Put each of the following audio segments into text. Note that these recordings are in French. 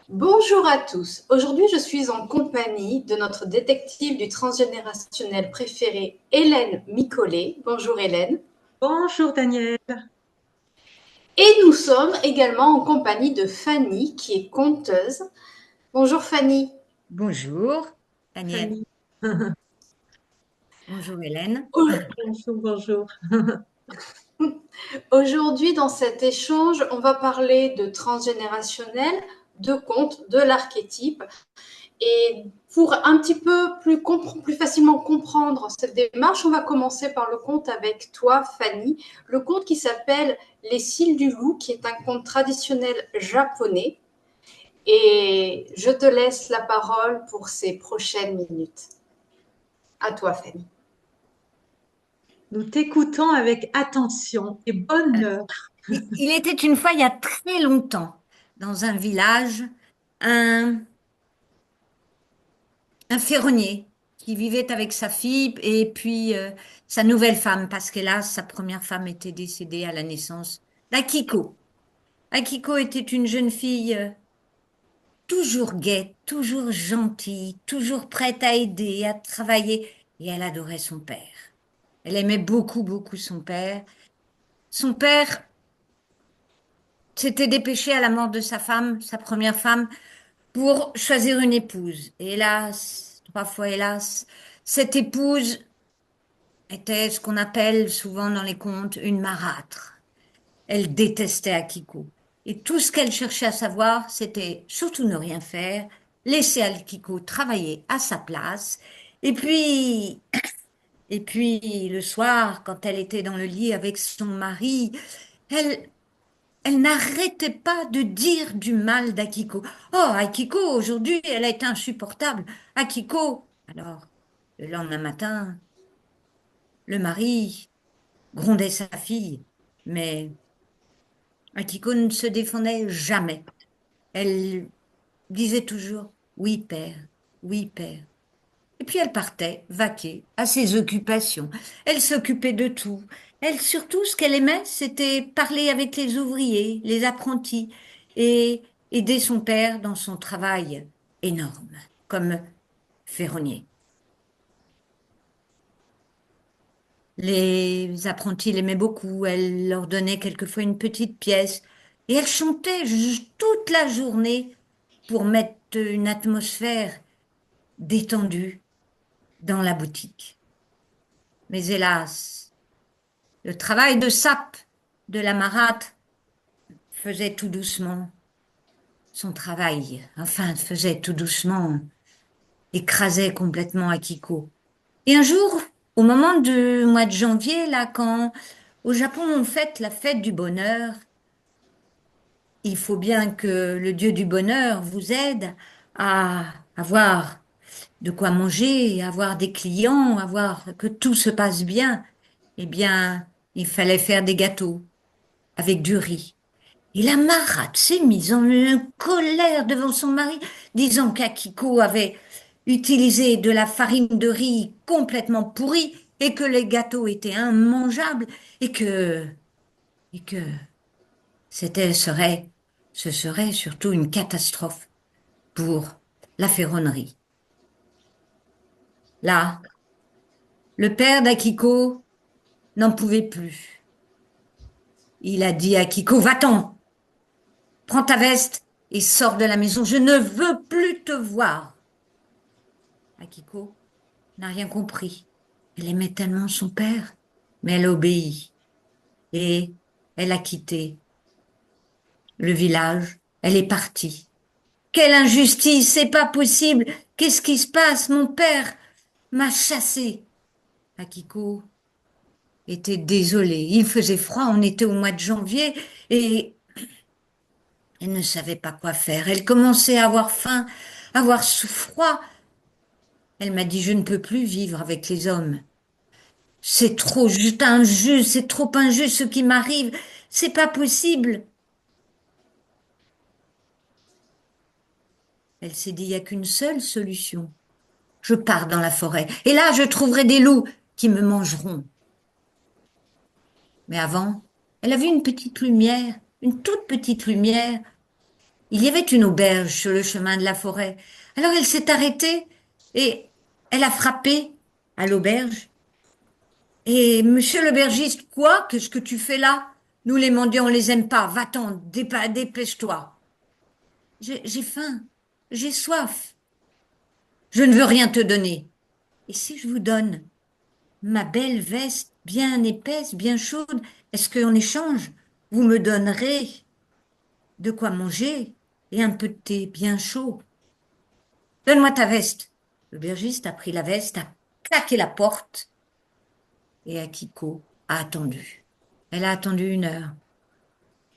Bonjour à tous. Aujourd'hui, je suis en compagnie de notre détective du transgénérationnel préféré, Hélène Micollet. Bonjour Hélène. Bonjour Daniel. Et nous sommes également en compagnie de Fanny, qui est conteuse. Bonjour Fanny. Bonjour, Daniel. Fanny. Bonjour, Hélène. Bonjour, bonjour. Aujourd'hui, dans cet échange, on va parler de transgénérationnel, de contes, de l'archétype. Et pour un petit peu plus facilement comprendre cette démarche, on va commencer par le conte avec toi, Fanny. Le conte qui s'appelle Les cils du loup, qui est un conte traditionnel japonais. Et je te laisse la parole pour ces prochaines minutes. À toi, Fanny. Nous t'écoutons avec attention et bonheur. Il était une fois, il y a très longtemps, dans un village, un, un ferronnier qui vivait avec sa fille et puis sa nouvelle femme, parce qu'hélas, sa première femme était décédée à la naissance d'Akiko. Akiko était une jeune fille toujours gaie, toujours gentille, toujours prête à aider, à travailler, et elle adorait son père. Elle aimait beaucoup, beaucoup son père. Son père s'était dépêché à la mort de sa femme, sa première femme, pour choisir une épouse. Et hélas, trois fois hélas, cette épouse était ce qu'on appelle souvent dans les contes une marâtre. Elle détestait Akiko. Et tout ce qu'elle cherchait à savoir, c'était surtout ne rien faire, laisser Akiko travailler à sa place. Et puis, et puis le soir, quand elle était dans le lit avec son mari, elle, elle n'arrêtait pas de dire du mal d'Akiko. Oh, Akiko, aujourd'hui, elle a été insupportable. Akiko. Alors, le lendemain matin, le mari grondait sa fille, mais Akiko ne se défendait jamais. Elle disait toujours oui, père, oui, père. Et puis elle partait, vaquer à ses occupations. Elle s'occupait de tout. Elle, surtout, ce qu'elle aimait, c'était parler avec les ouvriers, les apprentis, et aider son père dans son travail énorme, comme ferronnier. Les apprentis l'aimaient beaucoup. Elle leur donnait quelquefois une petite pièce, et elle chantait toute la journée pour mettre une atmosphère détendue dans la boutique. Mais hélas, le travail de sape de la marâtre faisait tout doucement son travail, enfin faisait tout doucement, écrasait complètement Akiko. Et un jour, au moment du mois de janvier, là, quand au Japon on fête la fête du bonheur, il faut bien que le dieu du bonheur vous aide à avoir de quoi manger, avoir des clients, avoir que tout se passe bien. Eh bien, il fallait faire des gâteaux avec du riz. Et la marâtre s'est mise en colère devant son mari, disant qu'Akiko avait utilisé de la farine de riz complètement pourrie et que les gâteaux étaient immangeables et que ce serait surtout une catastrophe pour la ferronnerie. Là, le père d'Akiko n'en pouvait plus. Il a dit à Akiko, va-t'en, prends ta veste et sors de la maison, je ne veux plus te voir. Akiko n'a rien compris. Elle aimait tellement son père, mais elle obéit et elle a quitté le village. Elle est partie. Quelle injustice, c'est pas possible. Qu'est-ce qui se passe? Mon père m'a chassée. Akiko était désolée. Il faisait froid, on était au mois de janvier et elle ne savait pas quoi faire. Elle commençait à avoir faim, à avoir froid. Elle m'a dit, je ne peux plus vivre avec les hommes. C'est trop juste injuste, c'est trop injuste ce qui m'arrive. C'est pas possible. Elle s'est dit, il n'y a qu'une seule solution. Je pars dans la forêt. Et là, je trouverai des loups qui me mangeront. Mais avant, elle a vu une petite lumière, une toute petite lumière. il y avait une auberge sur le chemin de la forêt. Alors elle s'est arrêtée et elle a frappé à l'auberge. Et monsieur l'aubergiste, quoi? Qu'est-ce que tu fais là? Nous les mendiants, on les aime pas. Va-t'en, dépêche-toi. J'ai faim, j'ai soif. Je ne veux rien te donner. Et si je vous donne ma belle veste bien épaisse, bien chaude, est-ce qu'en échange, vous me donnerez de quoi manger et un peu de thé bien chaud? Donne-moi ta veste. L'aubergiste a pris la veste, a claqué la porte et Akiko a attendu. Elle a attendu 1 heure,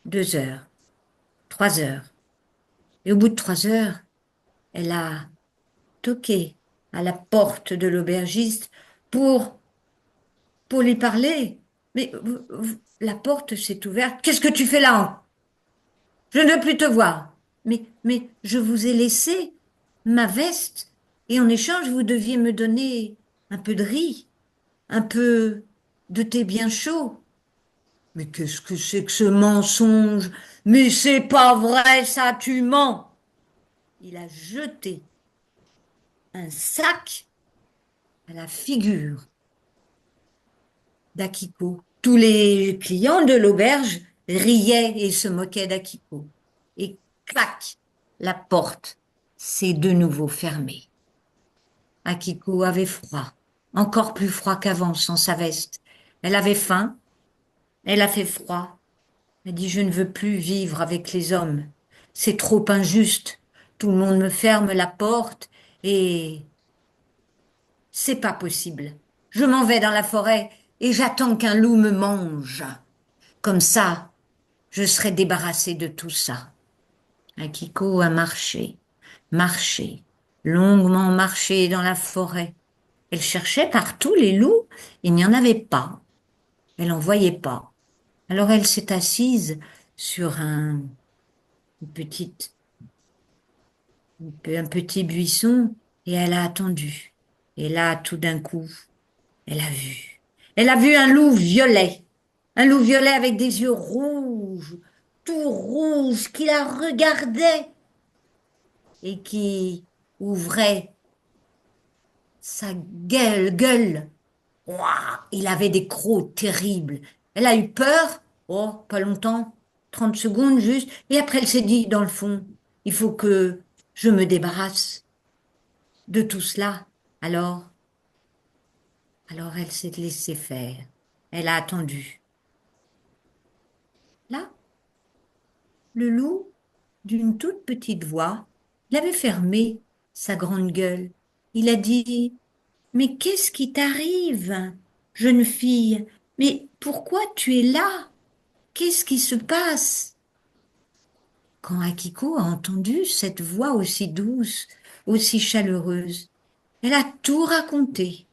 2 heures, 3 heures. Et au bout de 3 heures, elle a toqué à la porte de l'aubergiste pour, pour lui parler. Mais la porte s'est ouverte. Qu'est-ce que tu fais là? Je ne veux plus te voir. Mais je vous ai laissé ma veste et en échange, vous deviez me donner un peu de riz, un peu de thé bien chaud. Mais qu'est-ce que c'est que ce mensonge? Mais c'est pas vrai, ça, tu mens. Il a jeté un sac à la figure d'Akiko. Tous les clients de l'auberge riaient et se moquaient d'Akiko. Et clac, la porte s'est de nouveau fermée. Akiko avait froid, encore plus froid qu'avant sans sa veste. Elle avait faim, elle a fait froid. Elle dit, je ne veux plus vivre avec les hommes. C'est trop injuste. Tout le monde me ferme la porte et c'est pas possible. Je m'en vais dans la forêt et j'attends qu'un loup me mange. Comme ça, je serai débarrassée de tout ça. Akiko a marché, marché, longuement marché dans la forêt. Elle cherchait partout les loups, il n'y en avait pas. Elle n'en voyait pas. Alors elle s'est assise sur une petite, un petit buisson et elle a attendu. Et là, tout d'un coup, elle a vu. Elle a vu un loup violet. Un loup violet avec des yeux rouges, tout rouges, qui la regardait et qui ouvrait sa gueule. Ouah, il avait des crocs terribles. Elle a eu peur. Oh, pas longtemps, 30 secondes juste. Et après, elle s'est dit, dans le fond, il faut que je me débarrasse de tout cela. Alors elle s'est laissée faire. Elle a attendu. Là, le loup, d'une toute petite voix, il avait fermé sa grande gueule. Il a dit, mais qu'est-ce qui t'arrive, jeune fille? Mais pourquoi tu es là? Qu'est-ce qui se passe? Quand Akiko a entendu cette voix aussi douce, aussi chaleureuse, elle a tout raconté,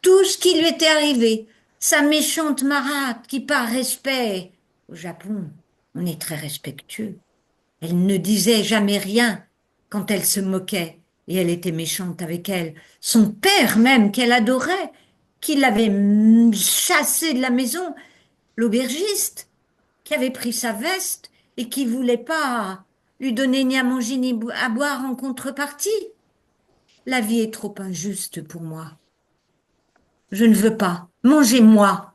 tout ce qui lui était arrivé, sa méchante marâtre qui, par respect, au Japon, on est très respectueux. Elle ne disait jamais rien quand elle se moquait et elle était méchante avec elle. Son père même, qu'elle adorait, qui l'avait chassée de la maison, l'aubergiste, qui avait pris sa veste et qui voulait pas lui donner ni à manger ni à boire en contrepartie. La vie est trop injuste pour moi. Je ne veux pas. Mangez-moi.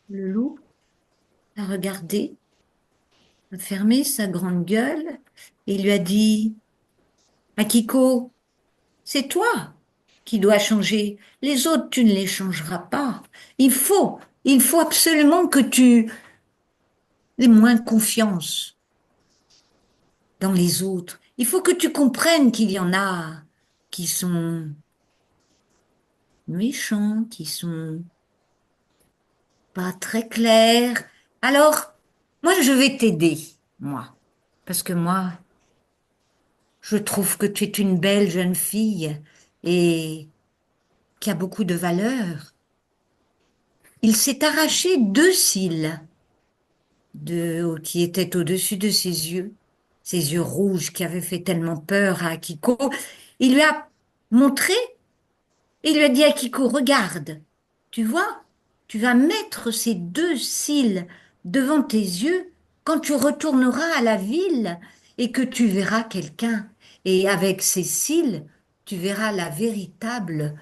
Le loup a regardé, a fermé sa grande gueule et lui a dit, Akiko, c'est toi qui dois changer. Les autres, tu ne les changeras pas. Il faut absolument que tu aies moins confiance dans les autres. Il faut que tu comprennes qu'il y en a qui sont méchants, qui sont pas très clairs. Alors, moi, je vais t'aider, moi. Parce que moi, je trouve que tu es une belle jeune fille et qui a beaucoup de valeur. Il s'est arraché 2 cils qui étaient au-dessus de ses yeux rouges qui avaient fait tellement peur à Akiko. Il lui a montré et il lui a dit, Akiko, regarde, tu vois, tu vas mettre ces deux cils devant tes yeux quand tu retourneras à la ville et que tu verras quelqu'un. Et avec ces cils, tu verras la véritable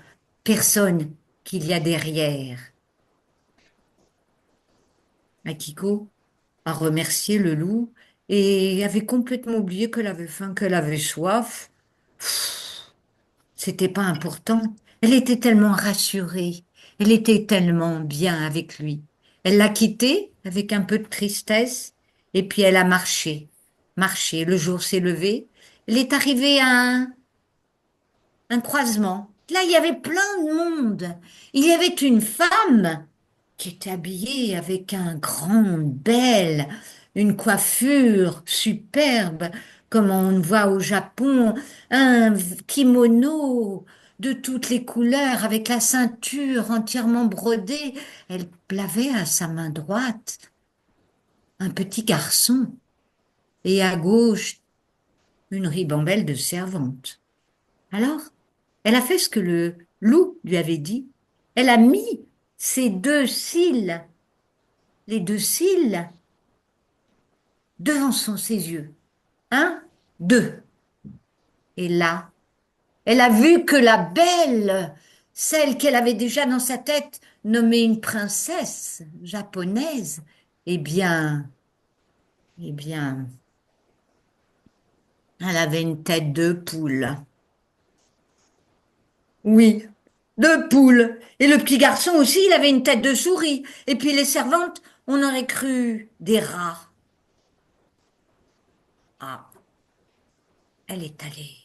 personne qu'il y a derrière. Akiko a remercié le loup et avait complètement oublié qu'elle avait faim, qu'elle avait soif. C'était pas important. Elle était tellement rassurée. Elle était tellement bien avec lui. Elle l'a quitté avec un peu de tristesse et puis elle a marché. Marché. Le jour s'est levé. Elle est arrivée à un croisement. Là, il y avait plein de monde. Il y avait une femme qui était habillée avec un grand, belle, une coiffure superbe, comme on voit au Japon, un kimono de toutes les couleurs, avec la ceinture entièrement brodée. Elle avait à sa main droite un petit garçon et à gauche une ribambelle de servantes. Alors, elle a fait ce que le loup lui avait dit. Elle a mis ses deux cils, les deux cils, devant ses yeux. Un, deux. Et là, elle a vu que la belle, celle qu'elle avait déjà dans sa tête, nommée une princesse japonaise, eh bien, eh bien, elle avait une tête de poule. Oui, de poule. Et le petit garçon aussi, il avait une tête de souris. Et puis les servantes, on aurait cru des rats. Ah, elle est allée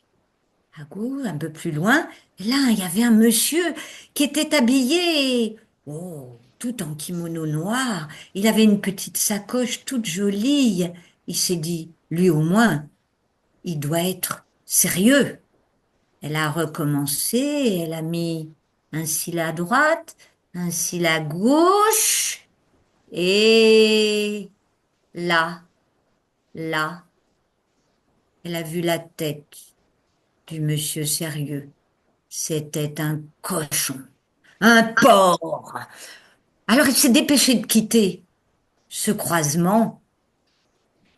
à gauche, un peu plus loin. Et là, il y avait un monsieur qui était habillé, oh, tout en kimono noir. Il avait une petite sacoche toute jolie. Il s'est dit, lui au moins, il doit être sérieux. Elle a recommencé, elle a mis un cil à droite, un cil à gauche, et là, là, elle a vu la tête du monsieur sérieux. C'était un cochon, un porc. Alors elle s'est dépêchée de quitter ce croisement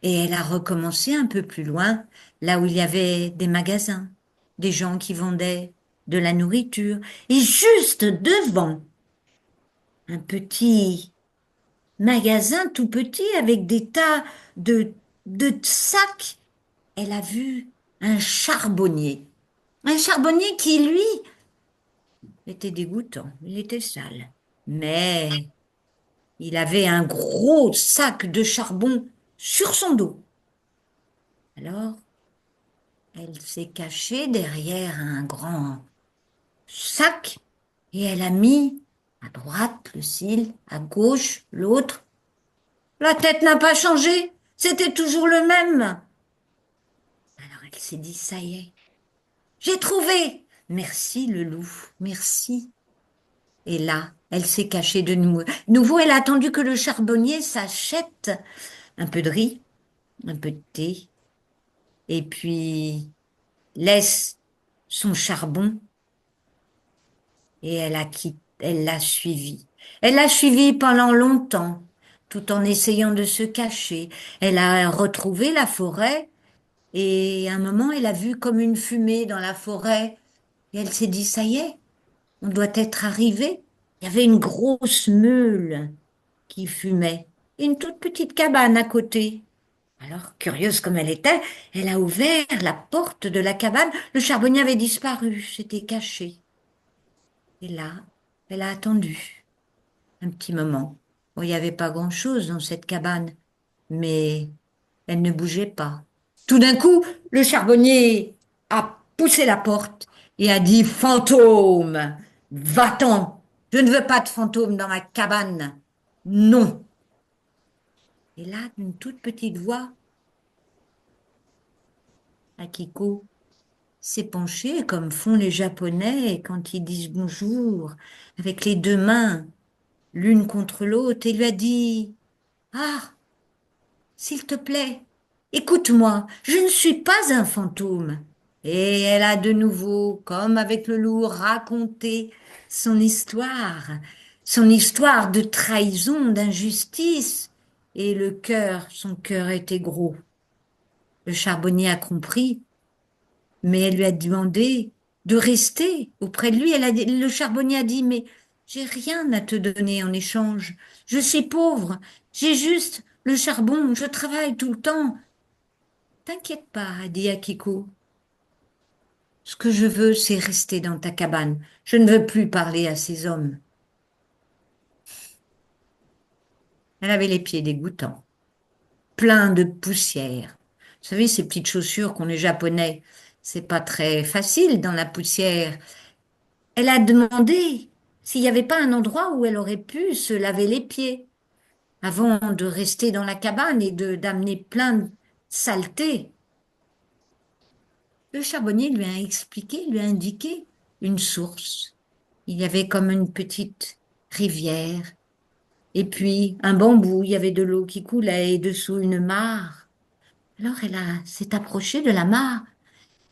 et elle a recommencé un peu plus loin, là où il y avait des magasins, des gens qui vendaient de la nourriture. Et juste devant, un petit magasin tout petit avec des tas de sacs, elle a vu un charbonnier. Un charbonnier qui, lui, était dégoûtant, il était sale. Mais il avait un gros sac de charbon sur son dos. Alors, elle s'est cachée derrière un grand sac et elle a mis à droite le cil, à gauche l'autre. La tête n'a pas changé, c'était toujours le même. Alors elle s'est dit, ça y est, j'ai trouvé. Merci le loup, merci. Et là, elle s'est cachée de nouveau. Elle a attendu que le charbonnier s'achète un peu de riz, un peu de thé, et puis laisse son charbon et elle l'a suivi. Elle l'a suivi pendant longtemps, tout en essayant de se cacher. Elle a retrouvé la forêt et à un moment, elle a vu comme une fumée dans la forêt et elle s'est dit, ça y est, on doit être arrivé. Il y avait une grosse meule qui fumait et une toute petite cabane à côté. Alors, curieuse comme elle était, elle a ouvert la porte de la cabane. Le charbonnier avait disparu, s'était caché. Et là, elle a attendu un petit moment. Bon, il n'y avait pas grand-chose dans cette cabane, mais elle ne bougeait pas. Tout d'un coup, le charbonnier a poussé la porte et a dit, fantôme, va-t'en, je ne veux pas de fantôme dans ma cabane. Non. Et là, d'une toute petite voix, Akiko s'est penchée comme font les Japonais quand ils disent bonjour, avec les deux mains l'une contre l'autre, et lui a dit, ah, s'il te plaît, écoute-moi, je ne suis pas un fantôme. Et elle a de nouveau, comme avec le loup, raconté son histoire. son histoire de trahison, d'injustice, et son cœur était gros. Le charbonnier a compris, mais elle lui a demandé de rester auprès de lui. Le charbonnier a dit, mais j'ai rien à te donner en échange. Je suis pauvre, j'ai juste le charbon, je travaille tout le temps. T'inquiète pas, a dit Akiko. Ce que je veux, c'est rester dans ta cabane. Je ne veux plus parler à ces hommes. Elle avait les pieds dégoûtants, pleins de poussière. Vous savez, ces petites chaussures qu'ont les Japonais, c'est pas très facile dans la poussière. Elle a demandé s'il n'y avait pas un endroit où elle aurait pu se laver les pieds avant de rester dans la cabane et d'amener plein de saleté. Le charbonnier lui a expliqué, lui a indiqué une source. Il y avait comme une petite rivière. Et puis un bambou, il y avait de l'eau qui coulait et dessous une mare. Alors s'est approchée de la mare.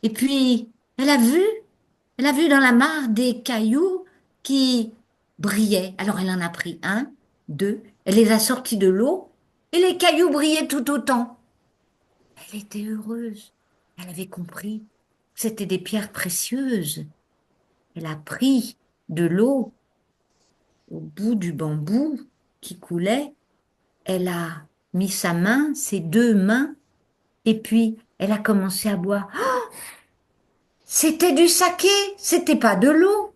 Et puis elle a vu dans la mare des cailloux qui brillaient. Alors elle en a pris un, deux, elle les a sortis de l'eau et les cailloux brillaient tout autant. Elle était heureuse. Elle avait compris. C'était des pierres précieuses. Elle a pris de l'eau au bout du bambou qui coulait. Elle a mis sa main, ses deux mains, et puis elle a commencé à boire. C'était du saké, c'était pas de l'eau.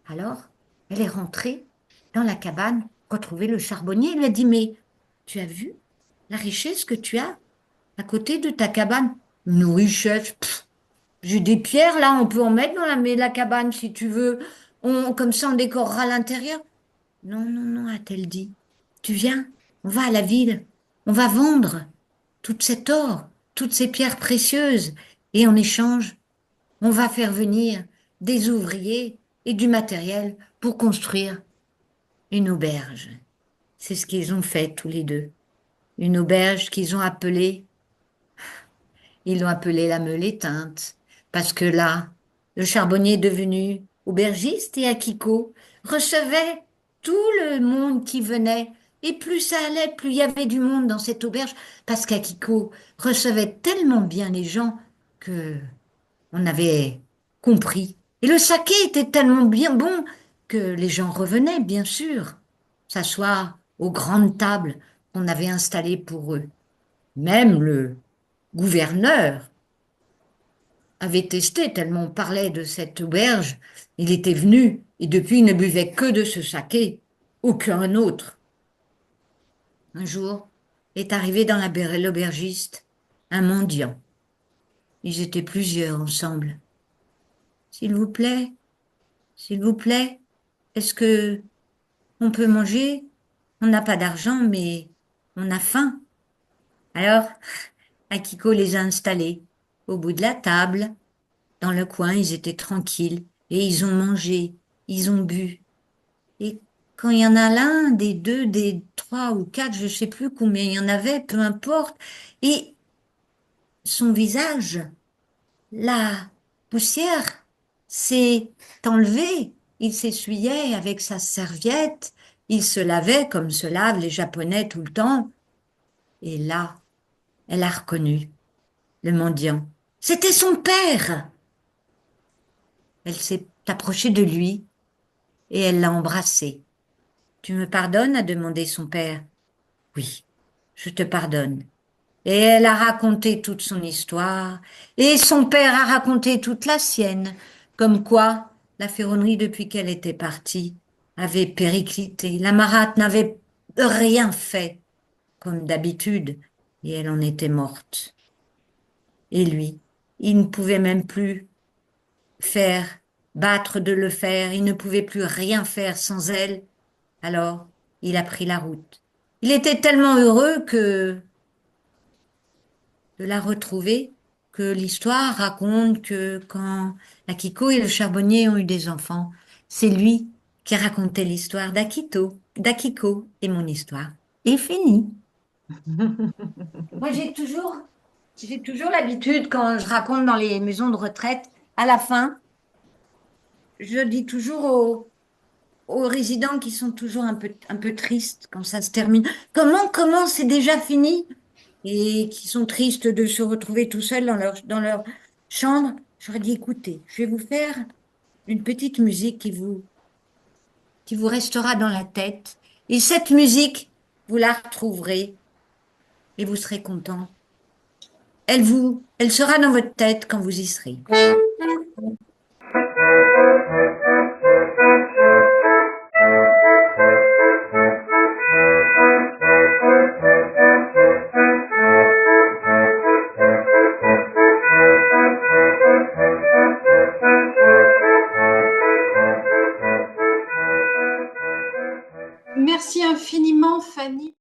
Alors, elle est rentrée dans la cabane, retrouver le charbonnier. Il lui a dit, mais tu as vu la richesse que tu as à côté de ta cabane? Une richesse, pff, j'ai des pierres là, on peut en mettre dans la cabane si tu veux. Comme ça, on décorera l'intérieur. Non, non, non, a-t-elle dit. Tu viens, on va à la ville, on va vendre tout cet or, toutes ces pierres précieuses, et en échange, on va faire venir des ouvriers et du matériel pour construire une auberge. C'est ce qu'ils ont fait tous les deux. Une auberge ils l'ont appelée la Meule éteinte, parce que là, le charbonnier est devenu aubergiste et Akiko recevait tout le monde qui venait. Et plus ça allait, plus il y avait du monde dans cette auberge, parce qu'Akiko recevait tellement bien les gens que on avait compris. Et le saké était tellement bien bon que les gens revenaient, bien sûr, s'asseoir aux grandes tables qu'on avait installées pour eux. Même le gouverneur avait testé tellement on parlait de cette auberge. Il était venu et depuis il ne buvait que de ce saké, aucun autre. Un jour est arrivé dans l'aubergiste un mendiant. Ils étaient plusieurs ensemble. S'il vous plaît, s'il vous plaît, est-ce que on peut manger? On n'a pas d'argent, mais on a faim. Alors, Akiko les a installés au bout de la table. Dans le coin, ils étaient tranquilles et ils ont mangé, ils ont bu. Et quand il y en a l'un, des deux, des trois ou quatre, je ne sais plus combien il y en avait, peu importe, et son visage, la poussière s'est enlevée. Il s'essuyait avec sa serviette, il se lavait comme se lavent les Japonais tout le temps. Et là, elle a reconnu le mendiant. C'était son père. Elle s'est approchée de lui et elle l'a embrassé. Tu me pardonnes, a demandé son père. Oui, je te pardonne. Et elle a raconté toute son histoire, et son père a raconté toute la sienne, comme quoi la ferronnerie, depuis qu'elle était partie, avait périclité. La marâtre n'avait rien fait, comme d'habitude, et elle en était morte. Et lui, il ne pouvait même plus faire, battre de le faire, il ne pouvait plus rien faire sans elle. Alors, il a pris la route. Il était tellement heureux de la retrouver que l'histoire raconte que quand Akiko et le charbonnier ont eu des enfants, c'est lui qui racontait l'histoire d'Akiko et mon histoire. Et fini. Moi, j'ai toujours l'habitude quand je raconte dans les maisons de retraite, à la fin, je dis toujours aux résidents qui sont toujours un peu tristes quand ça se termine. Comment c'est déjà fini? Et qui sont tristes de se retrouver tout seuls dans leur chambre. J'aurais dit, écoutez, je vais vous faire une petite musique qui vous restera dans la tête. Et cette musique, vous la retrouverez et vous serez content. Elle sera dans votre tête quand vous y serez.